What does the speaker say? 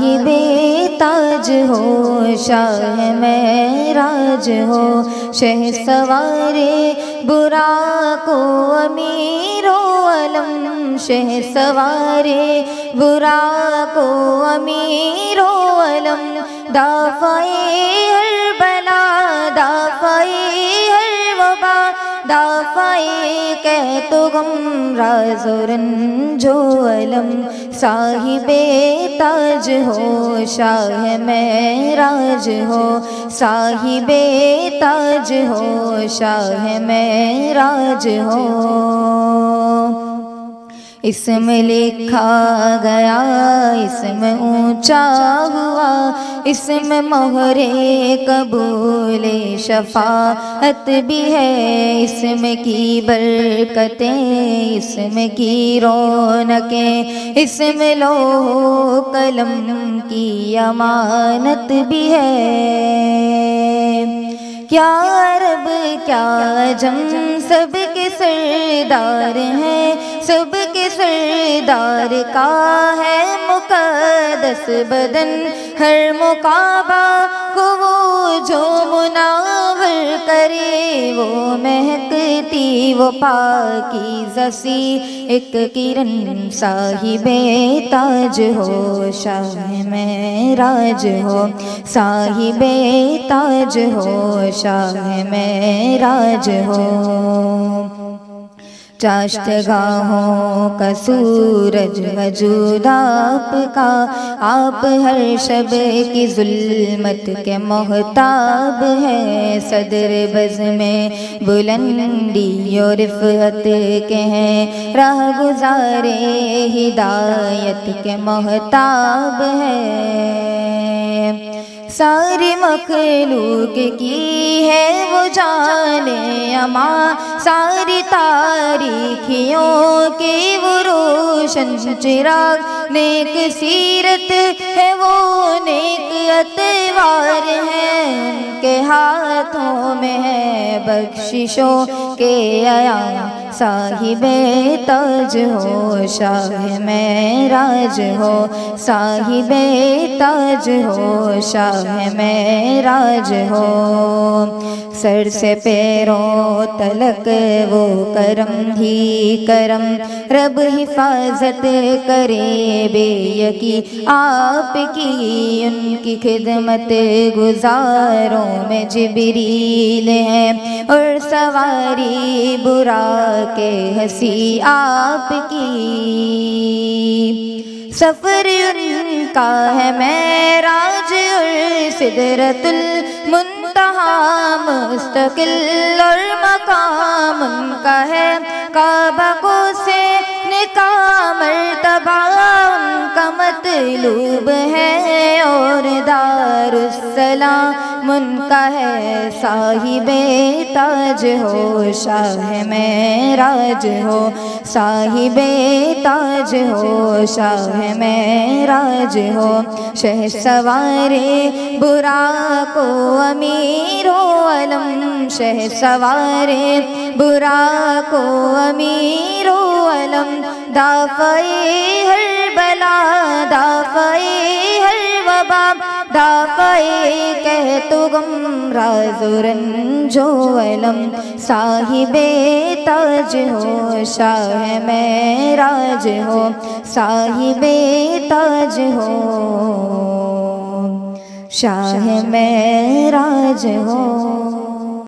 साहिबे ताज हो, शाह महराज हो, शह सवारे बुराको अमीरो अलम, शह सवारे बुराको अमीरो अलम, दाफ़ाए हर बला, दाफ़ाए हर वबा, दाफ़ाए कह तो गम, राज़ो रंजो अलम, साहिबे ताज हो, शाह महराज हो, साहिबे ताज हो, शाह महराज हो। इसमें लिखा गया, इसमें ऊंचा हुआ, इसमें मोहरे कबूले शफाअत भी है, इसमें की बरकतें, इसमें की रौनकें, इसमें लोहो कलम की अमानत भी है। क्या अरब क्या अजम सबके सरदार हैं, सबके सरदार का है मुक़द्दस बदन, हर मुकाबा को वो जो मुनावर करे, वो महकती वो पाकीज़ा सी एक किरण, साहिबे ताज हो, शाह महराज हो, साहिबे ताज हो, शाह महराज हो। चाश्तगाहों का सूरज वजूद आपका, आप हर शब की जुल्मत के मोहताब है, सदर बज़ में बुलंदी और रिफ़अत के हैं, राह गुज़ारे हिदायत के मोहताब है। सारी मखलूक की है वो जाने अमा, सारी तारीखियों की वो रोशन चिराग, नेक सीरत है वो नेक अतवार है, उनके हाथों में है बख्शिशों के अयान, साहिबे ताज हो, शाह महराज हो, साहिबे ताज हो, शाह महराज हो। सर से पैरों तलक वो करम ही करम, रब हिफाजत करे बेयकी आपकी, उनकी खिदमत गुजारों में जिब्रील हैं, और सवारी बुरा के हंसी आपकी। सफर उनका है मेराज और सिदरतुल मुंतहा मुस्तकिल, और मकाम उनका है काबा को से निकाह, मर्तबा उनका मतलूब है, और दारुस्सलाम उनका है, साहिबे ताज हो, शाह महराज हो, साहिबे ताज हो, शाह महराज हो, शह सवारे बुराको अमीरो अलम, शह सवारे बुराको अमीरो अलम, दाफ़ाए हर बला, दाफ़ाए हर वबा, दाफ़ाए कह तो गम, राज़ो रंजो अलम, साहिबे ताज हो, शाह महराज हो, साहिबे ताज हो, शाह महराज हो।